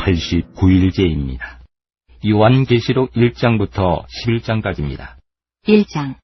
89일째입니다. 요한계시록 1장부터 11장까지입니다. 1장.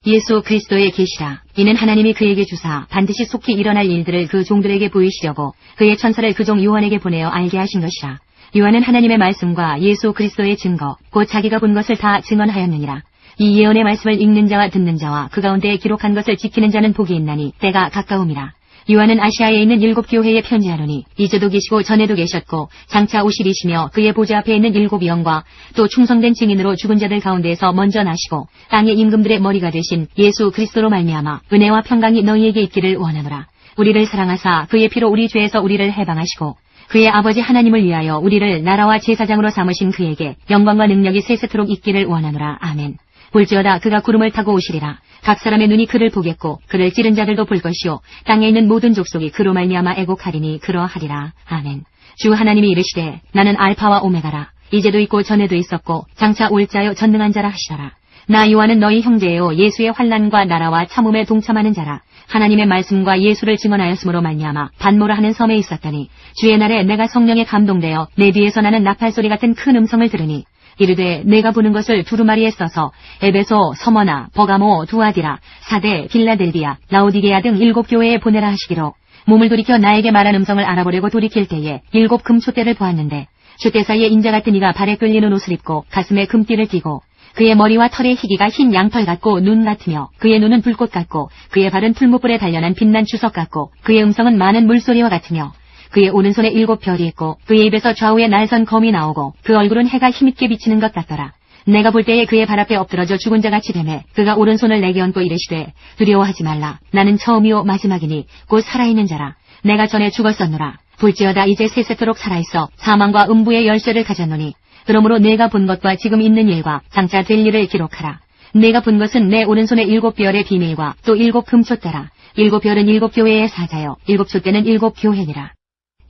예수 그리스도의 계시라. 이는 하나님이 그에게 주사 반드시 속히 일어날 일들을 그 종들에게 보이시려고 그의 천사를 그 종 요한에게 보내어 알게 하신 것이라. 요한은 하나님의 말씀과 예수 그리스도의 증거 곧 자기가 본 것을 다 증언하였느니라. 이 예언의 말씀을 읽는 자와 듣는 자와 그 가운데에 기록한 것을 지키는 자는 복이 있나니 때가 가까움이라. 요한은 아시아에 있는 7 교회에 편지하노니 이제도 계시고 전에도 계셨고 장차 오시리시며 그의 보좌 앞에 있는 7 영과 또 충성된 증인으로 죽은 자들 가운데에서 먼저 나시고 땅의 임금들의 머리가 되신 예수 그리스도로 말미암아 은혜와 평강이 너희에게 있기를 원하노라. 우리를 사랑하사 그의 피로 우리 죄에서 우리를 해방하시고 그의 아버지 하나님을 위하여 우리를 나라와 제사장으로 삼으신 그에게 영광과 능력이 세세토록 있기를 원하노라. 아멘. 볼지어다 그가 구름을 타고 오시리라. 각 사람의 눈이 그를 보겠고 그를 찌른 자들도 볼 것이요 땅에 있는 모든 족속이 그로 말미암아 애곡하리니 그러하리라. 아멘. 주 하나님이 이르시되 나는 알파와 오메가라. 이제도 있고 전에도 있었고 장차 올 자요 전능한 자라 하시더라. 나 요한은 너희 형제요 예수의 환난과 나라와 참음에 동참하는 자라. 하나님의 말씀과 예수를 증언하였으므로 말미암아 반모라 하는 섬에 있었더니 주의 날에 내가 성령에 감동되어 내 뒤에서 나는 나팔소리 같은 큰 음성을 들으니 이르되 내가 보는 것을 두루마리에 써서 에베소, 서머나, 버가모, 두아디라, 사대, 빌라델비아, 라오디게아 등 7 교회에 보내라 하시기로 몸을 돌이켜 나에게 말한 음성을 알아보려고 돌이킬 때에 7 금촛대를 보았는데 촛대 사이에 인자 같은 이가 발에 끌리는 옷을 입고 가슴에 금띠를 띠고 그의 머리와 털의 희기가 흰 양털 같고 눈 같으며 그의 눈은 불꽃 같고 그의 발은 풀무불에 단련한 빛난 주석 같고 그의 음성은 많은 물소리와 같으며 그의 오른손에 7 별이 있고 그의 입에서 좌우에 날선 검이 나오고 그 얼굴은 해가 힘있게 비치는 것 같더라. 내가 볼 때에 그의 발 앞에 엎드러져 죽은 자같이 되매 그가 오른손을 내게 얹고 이르시되 두려워하지 말라. 나는 처음이요 마지막이니 곧 살아있는 자라. 내가 전에 죽었었노라. 볼지어다 이제 세세토록 살아있어 사망과 음부의 열쇠를 가졌노니 그러므로 내가 본 것과 지금 있는 일과 장차 될 일을 기록하라. 내가 본 것은 내 오른손에 7 별의 비밀과 또 7 금촛대라. 7 별은 7 교회의 사자요 7 촛대는 7 교회니라.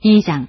2장.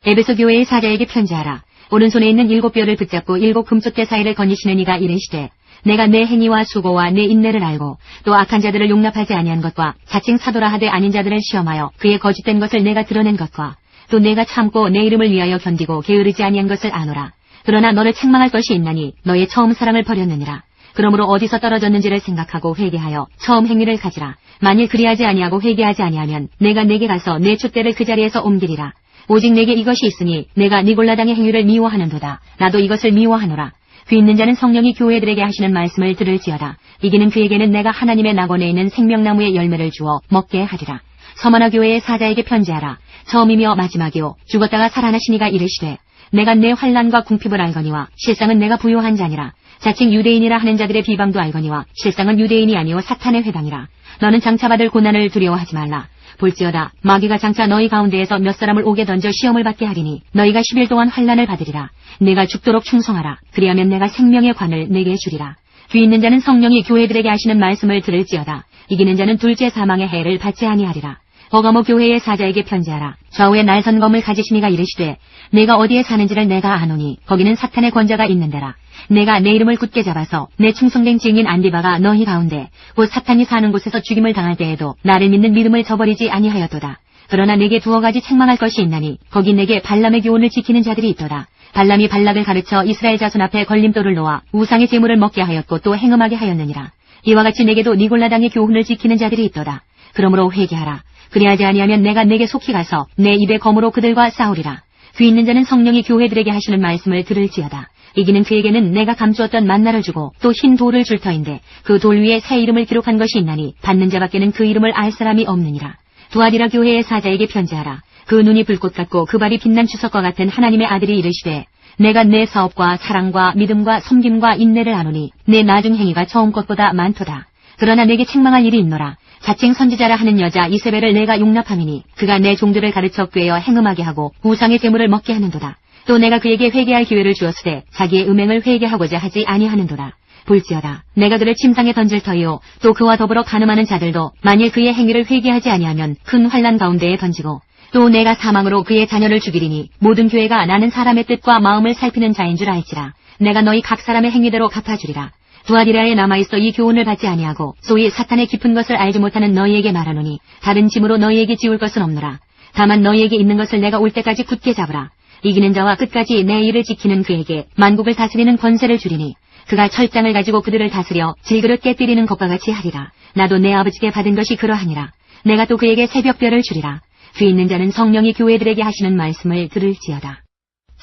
에베소 교회의 사자에게 편지하라. 오른손에 있는 7 별을 붙잡고 7 금촛대 사이를 거니시는 이가 이르시되 내가 내 행위와 수고와 내 인내를 알고 또 악한 자들을 용납하지 아니한 것과 자칭 사도라 하되 아닌 자들을 시험하여 그의 거짓된 것을 내가 드러낸 것과 또 내가 참고 내 이름을 위하여 견디고 게으르지 아니한 것을 아노라. 그러나 너를 책망할 것이 있나니 너의 처음 사랑을 버렸느니라. 그러므로 어디서 떨어졌는지를 생각하고 회개하여 처음 행위를 가지라. 만일 그리하지 아니하고 회개하지 아니하면 내가 내게 가서 내 촛대를 그 자리에서 옮기리라. 오직 내게 이것이 있으니 내가 니골라당의 행위를 미워하는도다. 나도 이것을 미워하노라. 귀 있는 자는 성령이 교회들에게 하시는 말씀을 들을지어다. 이기는 그에게는 내가 하나님의 낙원에 있는 생명나무의 열매를 주어 먹게 하리라. 서머나 교회의 사자에게 편지하라. 처음이며 마지막이요 죽었다가 살아나신 이가 이르시되 내가 내 환난과 궁핍을 알거니와 실상은 내가 부요한 자니라. 자칭 유대인이라 하는 자들의 비방도 알거니와 실상은 유대인이 아니오 사탄의 회당이라. 너는 장차 받을 고난을 두려워하지 말라. 볼지어다 마귀가 장차 너희 가운데에서 몇 사람을 옥에 던져 시험을 받게 하리니 너희가 10일 동안 환난을 받으리라. 내가 죽도록 충성하라. 그리하면 내가 생명의 관을 내게 주리라. 귀 있는 자는 성령이 교회들에게 하시는 말씀을 들을지어다. 이기는 자는 둘째 사망의 해를 받지 아니하리라. 버가모 교회의 사자에게 편지하라. 좌우에 날선 검을 가지신 이가 이르시되 내가 어디에 사는지를 내가 아노니 거기는 사탄의 권자가 있는 데라. 내가 내 이름을 굳게 잡아서 내 충성된 증인 안디바가 너희 가운데 곧 사탄이 사는 곳에서 죽임을 당할 때에도 나를 믿는 믿음을 저버리지 아니하였도다. 그러나 내게 2 가지 책망할 것이 있나니 거기 내게 발람의 교훈을 지키는 자들이 있도다. 발람이 발락을 가르쳐 이스라엘 자손 앞에 걸림돌을 놓아 우상의 제물을 먹게 하였고 또 행음하게 하였느니라. 이와 같이 내게도 니골라당의 교훈을 지키는 자들이 있도다. 그러므로 회개하라. 그리하지 아니하면 내가 내게 속히 가서 내 입의 검으로 그들과 싸우리라. 귀 있는 자는 성령이 교회들에게 하시는 말씀을 들을지어다. 이기는 그에게는 내가 감추었던 만나를 주고 또 흰 돌을 줄 터인데 그 돌 위에 새 이름을 기록한 것이 있나니 받는 자밖에는 그 이름을 알 사람이 없느니라. 두아디라 교회의 사자에게 편지하라. 그 눈이 불꽃 같고 그 발이 빛난 추석과 같은 하나님의 아들이 이르시되 내가 내 사업과 사랑과 믿음과 섬김과 인내를 아노니 내 나중 행위가 처음 것보다 많도다. 그러나 내게 책망할 일이 있노라. 자칭 선지자라 하는 여자 이세벨을 내가 용납함이니 그가 내 종들을 가르쳐 꾀어 행음하게 하고 우상의 제물을 먹게 하는도다. 또 내가 그에게 회개할 기회를 주었으되 자기의 음행을 회개하고자 하지 아니하는도다. 볼지어다 내가 그를 침상에 던질 터이요 또 그와 더불어 간음하는 자들도 만일 그의 행위를 회개하지 아니하면 큰 환난 가운데에 던지고 또 내가 사망으로 그의 자녀를 죽이리니 모든 교회가 나는 사람의 뜻과 마음을 살피는 자인 줄 알지라. 내가 너희 각 사람의 행위대로 갚아주리라. 두아디라에 남아있어 이 교훈을 받지 아니하고 소위 사탄의 깊은 것을 알지 못하는 너희에게 말하노니 다른 짐으로 너희에게 지울 것은 없노라. 다만 너희에게 있는 것을 내가 올 때까지 굳게 잡으라. 이기는 자와 끝까지 내 일을 지키는 그에게 만국을 다스리는 권세를 주리니 그가 철장을 가지고 그들을 다스려 질그릇 깨뜨리는 것과 같이 하리라. 나도 내 아버지께 받은 것이 그러하니라. 내가 또 그에게 새벽별을 주리라. 귀 있는 자는 성령이 교회들에게 하시는 말씀을 들을지어다.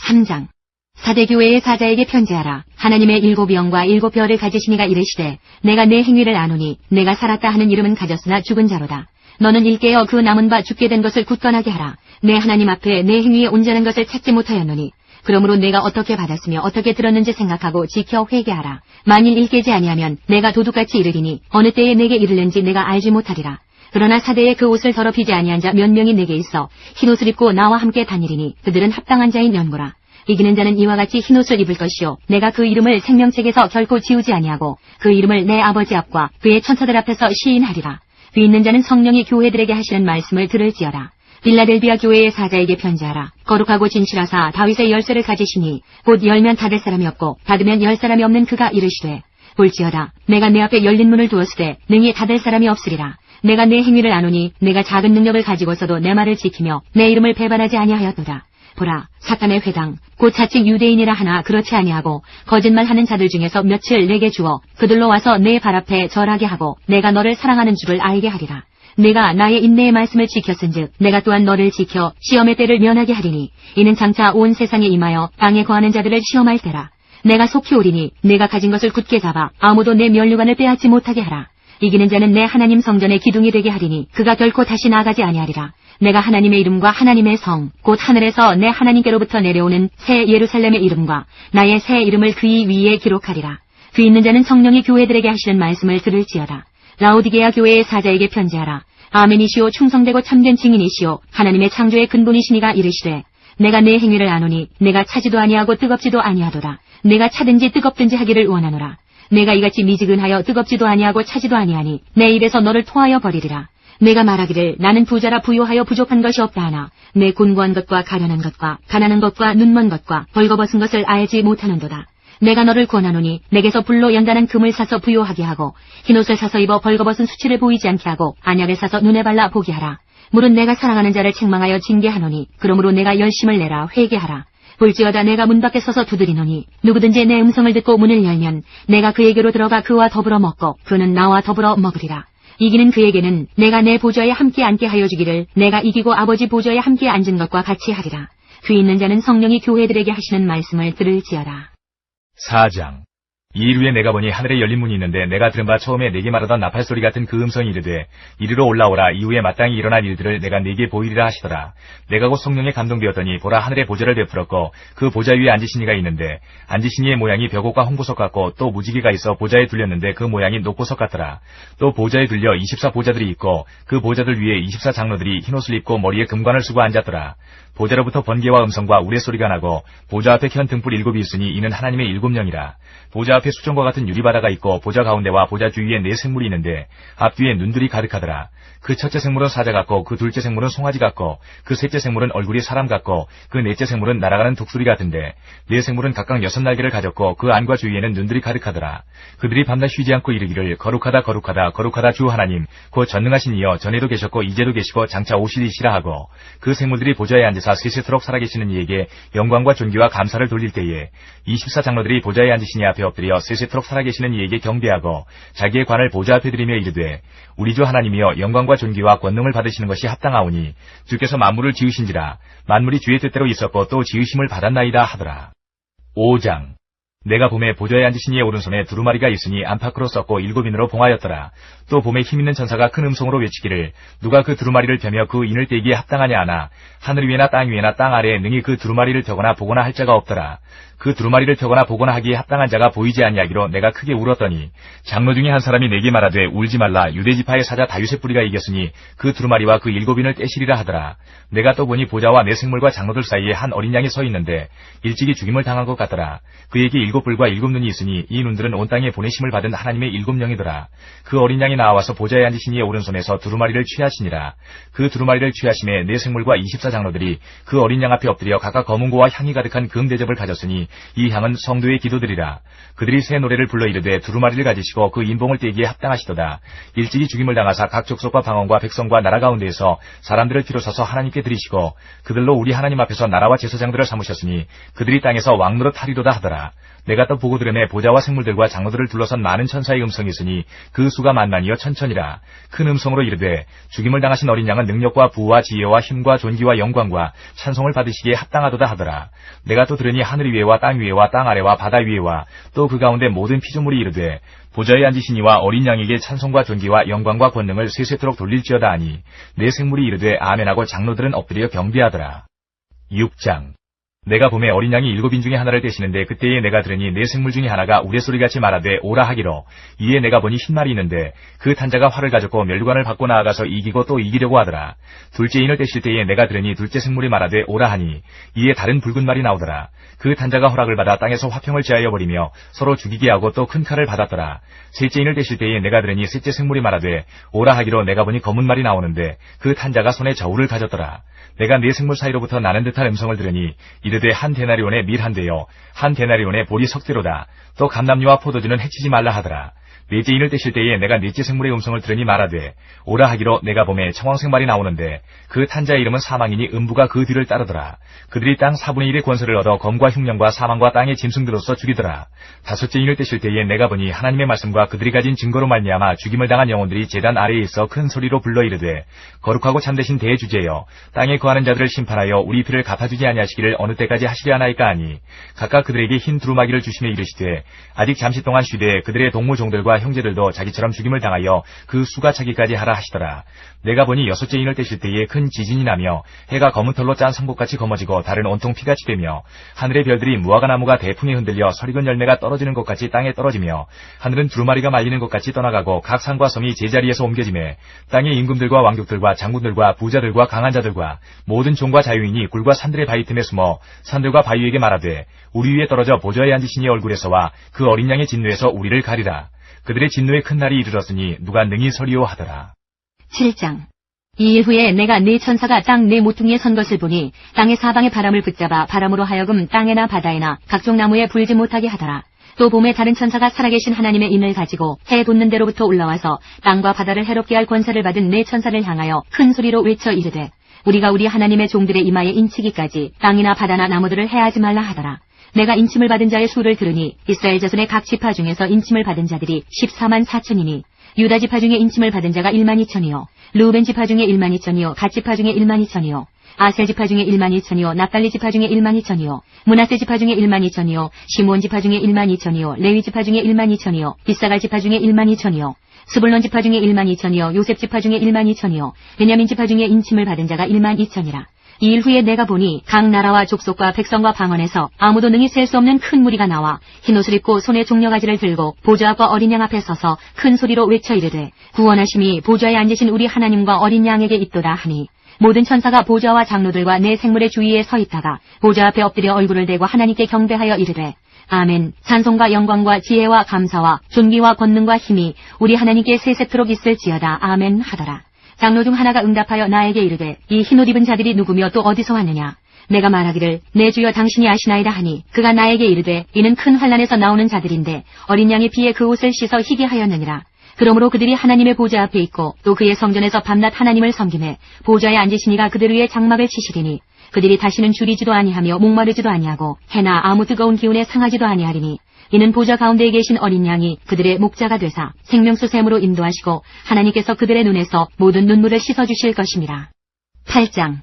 3장. 사대교회의 사자에게 편지하라. 하나님의 7 영과 7 별을 가지시니가 이르시되 내가 내 행위를 아노니 내가 살았다 하는 이름은 가졌으나 죽은 자로다. 너는 일깨어 그 남은 바 죽게 된 것을 굳건하게 하라. 내 하나님 앞에 내 행위에 온전한 것을 찾지 못하였노니 그러므로 내가 어떻게 받았으며 어떻게 들었는지 생각하고 지켜 회개하라. 만일 일깨지 아니하면 내가 도둑같이 이르리니 어느 때에 내게 이르는지 내가 알지 못하리라. 그러나 사대에 그 옷을 더럽히지 아니한 자 몇 명이 내게 있어 흰옷을 입고 나와 함께 다니리니 그들은 합당한 자인 연고라. 이기는 자는 이와 같이 흰옷을 입을 것이요 내가 그 이름을 생명책에서 결코 지우지 아니하고 그 이름을 내 아버지 앞과 그의 천사들 앞에서 시인하리라. 귀 있는 자는 성령이 교회들에게 하시는 말씀을 들을지어다. 빌라델비아 교회의 사자에게 편지하라. 거룩하고 진실하사 다윗의 열쇠를 가지시니 곧 열면 닫을 사람이 없고 닫으면 열 사람이 없는 그가 이르시되 볼지어다 내가 내 앞에 열린 문을 두었으되 능히 닫을 사람이 없으리라. 내가 내 행위를 아노니 내가 작은 능력을 가지고서도 내 말을 지키며 내 이름을 배반하지 아니하였도다. 보라, 사탄의 회당 곧 자칭 유대인이라 하나 그렇지 아니하고 거짓말하는 자들 중에서 몇을 내게 주어 그들로 와서 내 발 앞에 절하게 하고 내가 너를 사랑하는 줄을 알게 하리라. 내가 나의 인내의 말씀을 지켰은즉 내가 또한 너를 지켜 시험의 때를 면하게 하리니 이는 장차 온 세상에 임하여 땅에 거하는 자들을 시험할 때라. 내가 속히 오리니 내가 가진 것을 굳게 잡아 아무도 내 면류관을 빼앗지 못하게 하라. 이기는 자는 내 하나님 성전의 기둥이 되게 하리니 그가 결코 다시 나가지 아니하리라. 내가 하나님의 이름과 하나님의 성 곧 하늘에서 내 하나님께로부터 내려오는 새 예루살렘의 이름과 나의 새 이름을 그의 위에 기록하리라. 귀 있는 자는 성령이 교회들에게 하시는 말씀을 들을지어다. 라오디게아 교회의 사자에게 편지하라. 아멘이시오 충성되고 참된 증인이시오 하나님의 창조의 근본이시니가 이르시되 내가 내 행위를 아노니 내가 차지도 아니하고 뜨겁지도 아니하도다. 내가 차든지 뜨겁든지 하기를 원하노라. 내가 이같이 미지근하여 뜨겁지도 아니하고 차지도 아니하니 내 입에서 너를 토하여 버리리라. 내가 말하기를 나는 부자라 부요하여 부족한 것이 없다 하나 내 곤고한 것과 가련한 것과 가난한 것과 눈먼 것과 벌거벗은 것을 알지 못하는도다. 내가 너를 권하노니 내게서 불로 연단한 금을 사서 부요하게 하고 흰옷을 사서 입어 벌거벗은 수치를 보이지 않게 하고 안약을 사서 눈에 발라 보게 하라. 물은 내가 사랑하는 자를 책망하여 징계하노니 그러므로 내가 열심을 내라 회개하라. 볼지어다 내가 문 밖에 서서 두드리노니 누구든지 내 음성을 듣고 문을 열면 내가 그에게로 들어가 그와 더불어 먹고 그는 나와 더불어 먹으리라. 이기는 그에게는 내가 내 보좌에 함께 앉게 하여 주기를 내가 이기고 아버지 보좌에 함께 앉은 것과 같이 하리라. 귀 있는 자는 성령이 교회들에게 하시는 말씀을 들을지어다. 4장. 이일 후에 내가 보니 하늘에 열린 문이 있는데 내가 들은 바 처음에 내게 말하던 나팔소리 같은 그 음성이 이르되 이리로 올라오라. 이후에 마땅히 일어날 일들을 내가 네게 보이리라 하시더라. 내가 곧 성령에 감동되었더니 보라 하늘에 보좌를 베풀었고 그 보좌 위에 앉으신 이가 있는데 앉으신 이의 모양이 벽옥과 홍보석 같고 또 무지개가 있어 보좌에 둘렸는데 그 모양이 녹보석 같더라. 또 보좌에 둘려 24보좌들이 있고 그 보좌들 위에 24장로들이 흰옷을 입고 머리에 금관을 쓰고 앉았더라. 보좌로부터 번개와 음성과 우레소리가 나고 보좌 앞에 켠 등불 7이 있으니 이는 하나님의 7영이라. 보좌 앞에 수정과 같은 유리바다가 있고 보좌 가운데와 보좌 주위에 4 생물이 있는데 앞뒤에 눈들이 가득하더라. 그 첫째 생물은 사자 같고 그 둘째 생물은 송아지 같고 그 셋째 생물은 얼굴이 사람 같고 그 넷째 생물은 날아가는 독수리 같은데 4생물은 각각 6날개를 가졌고 그 안과 주위에는 눈들이 가득하더라. 그들이 밤낮 쉬지 않고 이르기를 거룩하다 거룩하다 거룩하다 주 하나님 곧 전능하신 이여 전에도 계셨고 이제도 계시고 장차 오시리시라 하고 그 생물들이 보좌에 앉으사 세세토록 살아계시는 이에게 영광과 존귀와 감사를 돌릴 때에 24장로들이 보좌에 앉으신 이 앞에 엎드려 세세토록 살아계시는 이에게 경배하고 자기의 관을 보좌 앞에 드리며 이르되 우리 주 하나님이여 영광과 존귀와 권능을 받으시는 것이 합당하오니 주께서 만물을 지으신지라 만물이 주의 뜻대로 있었고 또 지으심을 받았나이다 하더라. 5장. 내가 봄에 보좌에 앉으신 이의 오른손에 두루마리가 있으니 안팎으로 썩고 7인으로 봉하였더라. 또 봄에 힘있는 천사가 큰 음성으로 외치기를 누가 그 두루마리를 펴며 그 인을 떼기에 합당하냐 하나 하늘 위에나 땅 위에나 땅 아래에 능히 그 두루마리를 펴거나 보거나 할 자가 없더라. 그 두루마리를 펴거나 보거나 하기에 합당한 자가 보이지 아니하기로 내가 크게 울었더니 장로 중에 한 사람이 내게 말하되 울지 말라 유대지파의 사자 다윗의 뿌리가 이겼으니 그 두루마리와 그 7인을 떼시리라 하더라. 내가 또 보니 보좌와 내 생물과 장로들 사이에 한 어린 양이 서 있는데 일찍이 죽임을 당한 것 같더라. 그에게 일곱 뿔과 일곱 눈이 있으니 이 눈들은 온 땅에 보내심을 받은 하나님의 일곱 영이더라. 그 어린 양이 나와서 보좌에 앉으신 이의 오른손에서 두루마리를 취하시니라. 그 두루마리를 취하심에 네 생물과 24장로들이 그 어린 양 앞에 엎드려 각각 검은고와 향이 가득한 금대접을 가졌으니 이 향은 성도의 기도들이라. 그들이 새 노래를 불러 이르되 두루마리를 가지시고 그 인봉을 떼기에 합당하시도다. 일찍이 죽임을 당하사 각 족속과 방언과 백성과 나라 가운데에서 사람들을 비로소서 하나님께 드리시고 그들로 우리 하나님 앞에서 나라와 제사장들을 삼으셨으니 그들이 땅에서 왕노릇 하리로다 하더라. 내가 또 보고 들음에 보좌와 생물들과 장로들을 둘러선 많은 천사의 음성이 있으니 그 수가 만만이여 천천이라. 큰 음성으로 이르되 죽임을 당하신 어린 양은 능력과 부와 지혜와 힘과 존귀와 영광과 찬송을 받으시기에 합당하도다 하더라. 내가 또 들으니 하늘 위에와 땅 위에와 땅 아래와 바다 위에와 또 그 가운데 모든 피조물이 이르되 보좌에 앉으신 이와 어린 양에게 찬송과 존귀와 영광과 권능을 세세토록 돌릴지어다 하니 내 생물이 이르되 아멘하고 장로들은 엎드려 경배하더라. 6장. 내가 봄에 어린 양이 일곱 인 중에 하나를 떼시는데 그때에 내가 들으니 내 생물 중에 하나가 우레소리같이 말하되 오라 하기로. 이에 내가 보니 흰말이 있는데 그 탄자가 활을 가졌고 멸관을 받고 나아가서 이기고 또 이기려고 하더라. 둘째 인을 떼실 때에 내가 들으니 둘째 생물이 말하되 오라 하니 이에 다른 붉은 말이 나오더라. 그 탄자가 허락을 받아 땅에서 화평을 제하여 버리며 서로 죽이게 하고 또 큰 칼을 받았더라. 셋째 인을 떼실 때에 내가 들으니 셋째 생물이 말하되 오라 하기로 내가 보니 검은 말이 나오는데 그 탄자가 손에 저울을 가졌더라. 내가 네 생물 사이로부터 나는 듯한 음성을 들으니 이르되 한 데나리온에 밀 한 대요 한 데나리온에 보리 석 대로다. 또 감람류와 포도주는 해치지 말라 하더라. 넷째 인을 떼실 때에 내가 넷째 생물의 음성을 들으니 말하되 오라 하기로 내가 봄에 청황색 말이 나오는데 그 탄자의 이름은 사망이니 음부가 그 뒤를 따르더라. 그들이 땅 4분의 1의 권세를 얻어 검과 흉령과 사망과 땅의 짐승들로서 죽이더라. 다섯째 인을 떼실 때에 내가 보니 하나님의 말씀과 그들이 가진 증거로 말미암아 죽임을 당한 영혼들이 제단 아래에 있어 큰 소리로 불러 이르되 거룩하고 참되신 대주제여 땅에 거하는 자들을 심판하여 우리 피를 갚아주지 아니하시기를 어느 때까지 하시려 하나이까 하니 각각 그들에게 흰 두루마기를 주시며 이르시되 아직 잠시 동안 쉬되 그들의 동무 종들과 형제들도 자기처럼 죽임을 당하여 그 수가 차기까지 하라 하시더라. 내가 보니 여섯째 인을 떼실 때에 큰 지진이 나며 해가 검은 털로 짠 성곡같이 검어지고 달은 온통 피같이 되며 하늘의 별들이 무화과 나무가 대풍에 흔들려 설익은 열매가 떨어지는 것 같이 땅에 떨어지며 하늘은 두루마리가 말리는 것 같이 떠나가고 각 산과 섬이 제자리에서 옮겨지매 땅의 임금들과 왕족들과 장군들과 부자들과 강한 자들과 모든 종과 자유인이 굴과 산들의 바위 틈에 숨어 산들과 바위에게 말하되 우리 위에 떨어져 보좌에 앉으신 이 얼굴에서와 그 어린 양의 진노에서 우리를 가리라. 그들의 진노의 큰 날이 이르렀으니 누가 능히 서리오 하더라. 7장. 이 일 후에 내가 네 천사가 땅 네 모퉁이에 선 것을 보니 땅의 사방의 바람을 붙잡아 바람으로 하여금 땅에나 바다에나 각종 나무에 불지 못하게 하더라. 또 봄에 다른 천사가 살아계신 하나님의 인을 가지고 해 돋는 데로부터 올라와서 땅과 바다를 해롭게 할 권세를 받은 네 천사를 향하여 큰 소리로 외쳐 이르되 우리가 우리 하나님의 종들의 이마에 인치기까지 땅이나 바다나 나무들을 해하지 말라 하더라. 내가 인침을 받은 자의 수를 들으니 이스라엘 자손의 각 지파 중에서 인침을 받은 자들이 14만 4천이니 유다 지파 중에 인침을 받은 자가 1만 2천이요 르우벤 지파 중에 1만 2천이요 갓 지파 중에 1만 2천이요 아셀 지파 중에 1만 2천이요 납달리 지파 중에 1만 2천이요 므낫세 지파 중에 1만 2천이요 시므온 지파 중에 1만 2천이요 레위 지파 중에 1만 2천이요 이사갈 지파 중에 1만 2천이요 스불론 지파 중에 1만 2천이요 요셉 지파 중에 1만 2천이요 베냐민 지파 중에 인침을 받은 자가 1만 2천이라. 이 일 후에 내가 보니 각 나라와 족속과 백성과 방언에서 아무도 능히 셀 수 없는 큰 무리가 나와 흰옷을 입고 손에 종려가지를 들고 보좌 앞과 어린 양 앞에 서서 큰 소리로 외쳐 이르되 구원하심이 보좌에 앉으신 우리 하나님과 어린 양에게 있도다 하니 모든 천사가 보좌와 장로들과 내 생물의 주위에 서 있다가 보좌 앞에 엎드려 얼굴을 대고 하나님께 경배하여 이르되 아멘. 찬송과 영광과 지혜와 감사와 존귀와 권능과 힘이 우리 하나님께 세세토록 있을지어다. 아멘 하더라. 장로 중 하나가 응답하여 나에게 이르되 이 흰옷 입은 자들이 누구며 또 어디서 왔느냐. 내가 말하기를 내 주여 당신이 아시나이다 하니 그가 나에게 이르되 이는 큰 환난에서 나오는 자들인데 어린 양의 피에 그 옷을 씻어 희게 하였느니라. 그러므로 그들이 하나님의 보좌 앞에 있고 또 그의 성전에서 밤낮 하나님을 섬기매 보좌에 앉으신 이가 그들 위에 장막을 치시리니 그들이 다시는 줄이지도 아니하며 목마르지도 아니하고 해나 아무 뜨거운 기운에 상하지도 아니하리니 이는 보좌 가운데에 계신 어린 양이 그들의 목자가 되사 생명수 샘으로 인도하시고 하나님께서 그들의 눈에서 모든 눈물을 씻어주실 것입니다. 8장.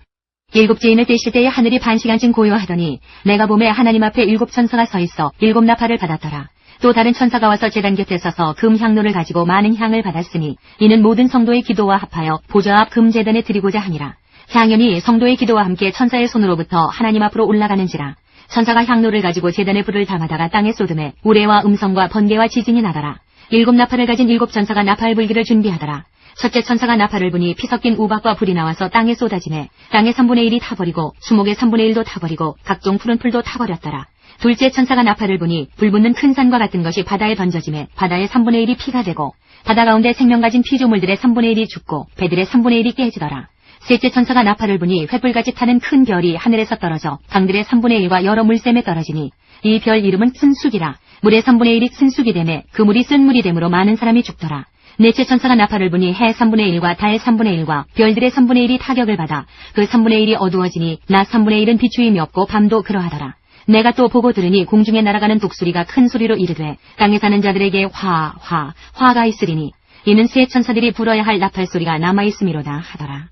일곱째 인을 떼실 때에 하늘이 반시간쯤 고요하더니 내가 보매 하나님 앞에 7 천사가 서 있어 7 나팔을 받았더라. 또 다른 천사가 와서 제단 곁에 서서 금 향로를 가지고 많은 향을 받았으니 이는 모든 성도의 기도와 합하여 보좌 앞 금 제단에 드리고자 하니라. 향연이 성도의 기도와 함께 천사의 손으로부터 하나님 앞으로 올라가는지라. 천사가 향로를 가지고 제단에 불을 담아다가 땅에 쏟음에 우레와 음성과 번개와 지진이 나더라. 7 나팔을 가진 7 천사가 나팔 불기를 준비하더라. 첫째 천사가 나팔을 부니 피 섞인 우박과 불이 나와서 땅에 쏟아지매 땅의 3분의 1이 타버리고 수목의 3분의 1도 타버리고 각종 푸른 풀도 타버렸더라. 둘째 천사가 나팔을 부니 불붙는 큰 산과 같은 것이 바다에 던져지매 바다의 3분의 1이 피가 되고 바다 가운데 생명 가진 피조물들의 3분의 1이 죽고 배들의 3분의 1이 깨지더라. 셋째 천사가 나팔을 부니 횃불같이 타는 큰 별이 하늘에서 떨어져 강들의 3분의 1과 여러 물샘에 떨어지니 이 별 이름은 쓴쑥이라. 물의 3분의 1이 쓴쑥이 되매 그 물이 쓴 물이 되므로 많은 사람이 죽더라. 넷째 천사가 나팔을 부니 해 3분의 1과 달 3분의 1과 별들의 3분의 1이 타격을 받아 그 3분의 1이 어두워지니 낮 3분의 1은 비추임이 없고 밤도 그러하더라. 내가 또 보고 들으니 공중에 날아가는 독수리가 큰 소리로 이르되 땅에 사는 자들에게 화가 있으리니 이는 세 천사들이 불어야 할 나팔 소리가 남아있음이로다 하더라.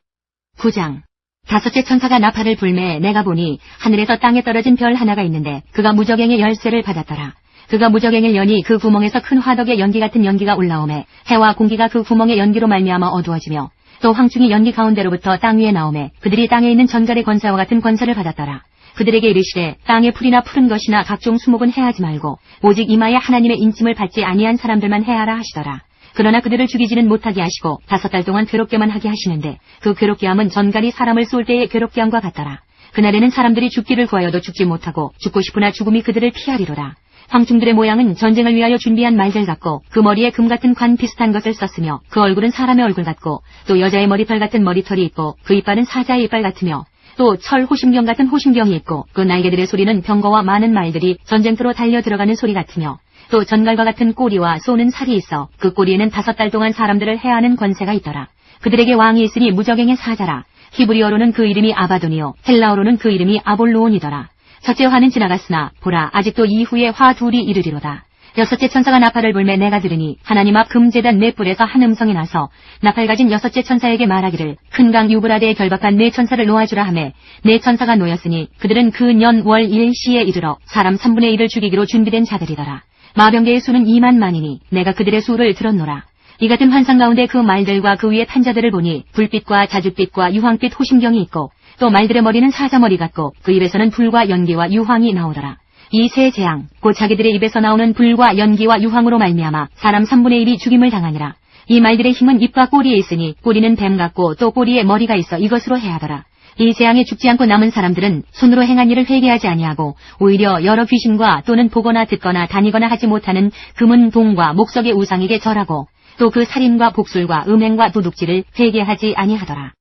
9장. 다섯째 천사가 나팔을 불매 내가 보니 하늘에서 땅에 떨어진 별 하나가 있는데 그가 무저갱의 열쇠를 받았더라. 그가 무저갱을 여니 그 구멍에서 큰 화덕의 연기 같은 연기가 올라오매 해와 공기가 그 구멍의 연기로 말미암아 어두워지며 또 황충이 연기 가운데로부터 땅 위에 나오매 그들이 땅에 있는 전갈의 권세와 같은 권세를 받았더라. 그들에게 이르시되 땅의 풀이나 푸른 것이나 각종 수목은 해하지 말고 오직 이마에 하나님의 인침을 받지 아니한 사람들만 해하라 하시더라. 그러나 그들을 죽이지는 못하게 하시고 5달 동안 괴롭게만 하게 하시는데 그 괴롭게함은 전갈이 사람을 쏠 때의 괴롭게함과 같더라. 그날에는 사람들이 죽기를 구하여도 죽지 못하고 죽고 싶으나 죽음이 그들을 피하리로다. 황충들의 모양은 전쟁을 위하여 준비한 말들 같고 그 머리에 금 같은 관 비슷한 것을 썼으며 그 얼굴은 사람의 얼굴 같고 또 여자의 머리털 같은 머리털이 있고 그 이빨은 사자의 이빨 같으며 또 철 호심경 같은 호심경이 있고 그 날개들의 소리는 병거와 많은 말들이 전쟁터로 달려 들어가는 소리 같으며 또 전갈과 같은 꼬리와 쏘는 살이 있어 그 꼬리에는 5달 동안 사람들을 해하는 권세가 있더라. 그들에게 왕이 있으니 무저갱의 사자라. 히브리어로는 그 이름이 아바돈이요 헬라어로는 그 이름이 아볼로온이더라. 첫째 화는 지나갔으나 보라 아직도 이후에 화 둘이 이르리로다. 여섯째 천사가 나팔을 불매 내가 들으니 하나님 앞 금제단 네 뿔에서 한 음성이 나서 나팔 가진 여섯째 천사에게 말하기를 큰 강 유브라데에 결박한 네 천사를 놓아주라 하매 네 천사가 놓였으니 그들은 그 년 월 일시에 이르러 사람 3분의 1을 죽이기로 준비된 자들이더라. 마병대의 수는 2만만이니 내가 그들의 수를 들었노라. 이 같은 환상 가운데 그 말들과 그 위에 탄 자들을 보니 불빛과 자줏빛과 유황빛 호심경이 있고 또 말들의 머리는 사자머리 같고 그 입에서는 불과 연기와 유황이 나오더라. 이 세 재앙 곧 자기들의 입에서 나오는 불과 연기와 유황으로 말미암아 사람 3분의 1이 죽임을 당하니라. 이 말들의 힘은 입과 꼬리에 있으니 꼬리는 뱀 같고 또 꼬리에 머리가 있어 이것으로 해하더라. 이 재앙에 죽지 않고 남은 사람들은 손으로 행한 일을 회개하지 아니하고 오히려 여러 귀신과 또는 보거나 듣거나 다니거나 하지 못하는 금은 동과 목석의 우상에게 절하고 또 그 살인과 복술과 음행과 도둑질을 회개하지 아니하더라.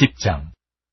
10장.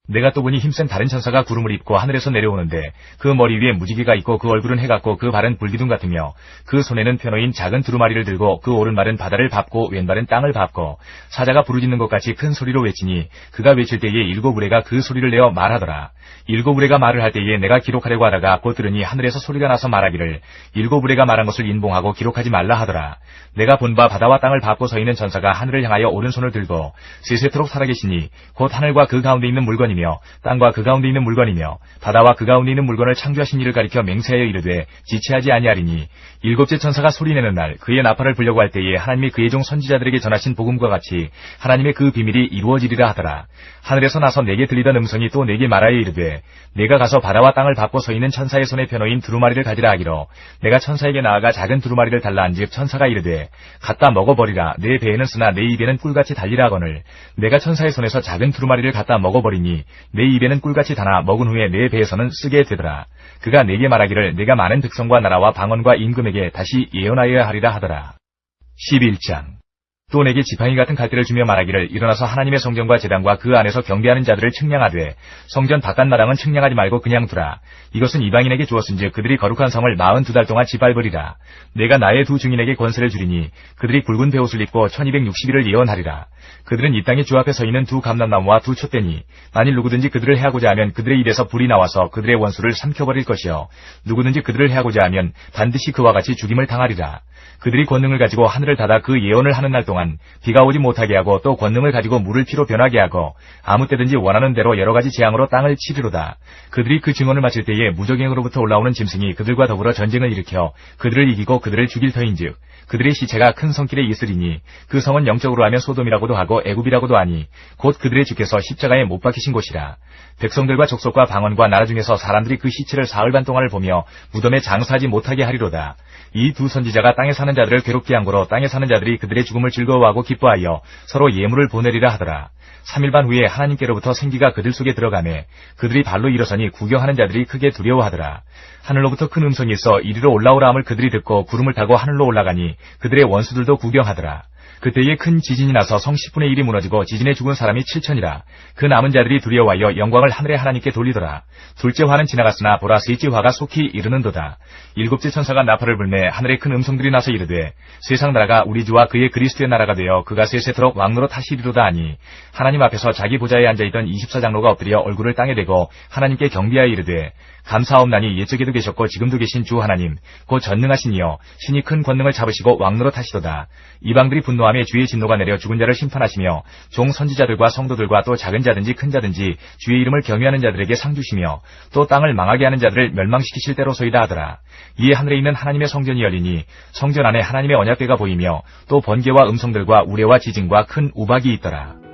내가 또 보니 힘센 다른 천사가 구름을 입고 하늘에서 내려오는데 그 머리 위에 무지개가 있고 그 얼굴은 해 같고 그 발은 불기둥 같으며 그 손에는 펴놓인 작은 두루마리를 들고 그 오른발은 바다를 밟고 왼발은 땅을 밟고 사자가 부르짖는 것 같이 큰 소리로 외치니 그가 외칠 때에 7 우레가 그 소리를 내어 말하더라. 7 우레가 말을 할 때에 내가 기록하려고 하다가 곧 들으니 하늘에서 소리가 나서 말하기를 7 우레가 말한 것을 인봉하고 기록하지 말라 하더라. 내가 본 바 바다와 땅을 밟고 서 있는 천사가 하늘을 향하여 오른손을 들고 세세토록 살아계시니 곧 하늘과 그 가운데 있는 물건이 땅과 그 가운데 있는 물건이며 바다와 그 가운데 있는 물건을 창조하신 이를 가리켜 맹세하여 이르되 지체하지 아니하리니 7째 천사가 소리내는 날 그의 나팔을 불려고 할 때에 하나님이 그의 종 선지자들에게 전하신 복음과 같이 하나님의 그 비밀이 이루어지리라 하더라. 하늘에서 나서 내게 들리던 음성이 또 내게 말하여 이르되 내가 가서 바다와 땅을 밟고 서 있는 천사의 손에 펴놓인 두루마리를 가지라 하기로 내가 천사에게 나아가 작은 두루마리를 달라 한즉 천사가 이르되 갖다 먹어버리라. 내 배에는 쓰나 내 입에는 꿀같이 달리라 하거늘 내가 천사의 손에서 작은 두루마리를 갖다 먹어버리니 내 입에는 꿀같이 다나 먹은 후에 내 배에서는 쓰게 되더라. 그가 내게 말하기를 내가 많은 백성과 나라와 방언과 임금에게 다시 예언하여야 하리라 하더라. 11장. 또 내게 지팡이 같은 갈대를 주며 말하기를 일어나서 하나님의 성전과 제단과 그 안에서 경배하는 자들을 측량하되 성전 바깥 마당은 측량하지 말고 그냥 두라. 이것은 이방인에게 주었은즉 그들이 거룩한 성을 42달 동안 짓밟으리라. 내가 나의 두 증인에게 권세를 주리니 그들이 굵은 베옷을 입고 1260일을 예언하리라. 그들은 이 땅의 주 앞에 서 있는 두 감람나무와 두 촛대니 만일 누구든지 그들을 해하고자 하면 그들의 입에서 불이 나와서 그들의 원수를 삼켜버릴 것이요 누구든지 그들을 해하고자 하면 반드시 그와 같이 죽임을 당하리라. 그들이 권능을 가지고 하늘을 닫아 그 예언을 하는 날 동안 비가 오지 못하게 하고 또 권능을 가지고 물을 피로 변하게 하고 아무 때든지 원하는 대로 여러 가지 재앙으로 땅을 치리로다. 그들이 그 증언을 마칠 때에 무저갱으로부터 올라오는 짐승이 그들과 더불어 전쟁을 일으켜 그들을 이기고 그들을 죽일 터인즉 그들의 시체가 큰 성길에 있으리니 그 성은 영적으로 하면 소돔이라고도 하고 애굽이라고도 하니 곧 그들의 주께서 십자가에 못 박히신 곳이라. 백성들과 족속과 방언과 나라 중에서 사람들이 그 시체를 사흘 반 동안을 보며 무덤에 장사하지 못하게 하리로다. 이 두 선지자가 땅에 사는 자들을 괴롭게 한 거로 땅에 사는 자들이 그들의 죽음을 즐거워 즐거워하고 기뻐하여 서로 예물을 보내리라 하더라. 3일 반 후에 하나님께로부터 생기가 그들 속에 들어가매 그들이 발로 일어서니 구경하는 자들이 크게 두려워하더라. 하늘로부터 큰 음성이 있어 이리로 올라오라 함을 그들이 듣고 구름을 타고 하늘로 올라가니 그들의 원수들도 구경하더라. 그때에 큰 지진이 나서 성 10분의 1이 무너지고 지진에 죽은 사람이 7천이라. 그 남은 자들이 두려워하여 영광을 하늘의 하나님께 돌리더라. 둘째 화는 지나갔으나 보라 셋째 화가 속히 이르는도다. 일곱째 천사가 나팔을 불매 하늘에 큰 음성들이 나서 이르되 세상 나라가 우리 주와 그의 그리스도의 나라가 되어 그가 세세토록 왕노로 타시리로다 하니 하나님 앞에서 자기 보좌에 앉아있던 24장로가 엎드려 얼굴을 땅에 대고 하나님께 경배하여 이르되 감사하옵나니 옛적에도 계셨고 지금도 계신 주 하나님 곧 전능하신 이여 신이 큰 권능을 잡으시고 왕노로 타시도다. 이방들이 분노하며 주의 진노가 내려 죽은 자를 심판하시며 종 선지자들과 성도들과 또 작은 자든지 큰 자든지 주의 이름을 경외하는 자들에게 상 주시며 또 땅을 망하게 하는 자들을 멸망시키실 때로소이다 하더라. 이에 하늘에 있는 하나님의 성전이 열리니 성전 안에 하나님의 언약궤가 보이며 또 번개와 음성들과 우레와 지진과 큰 우박이 있더라.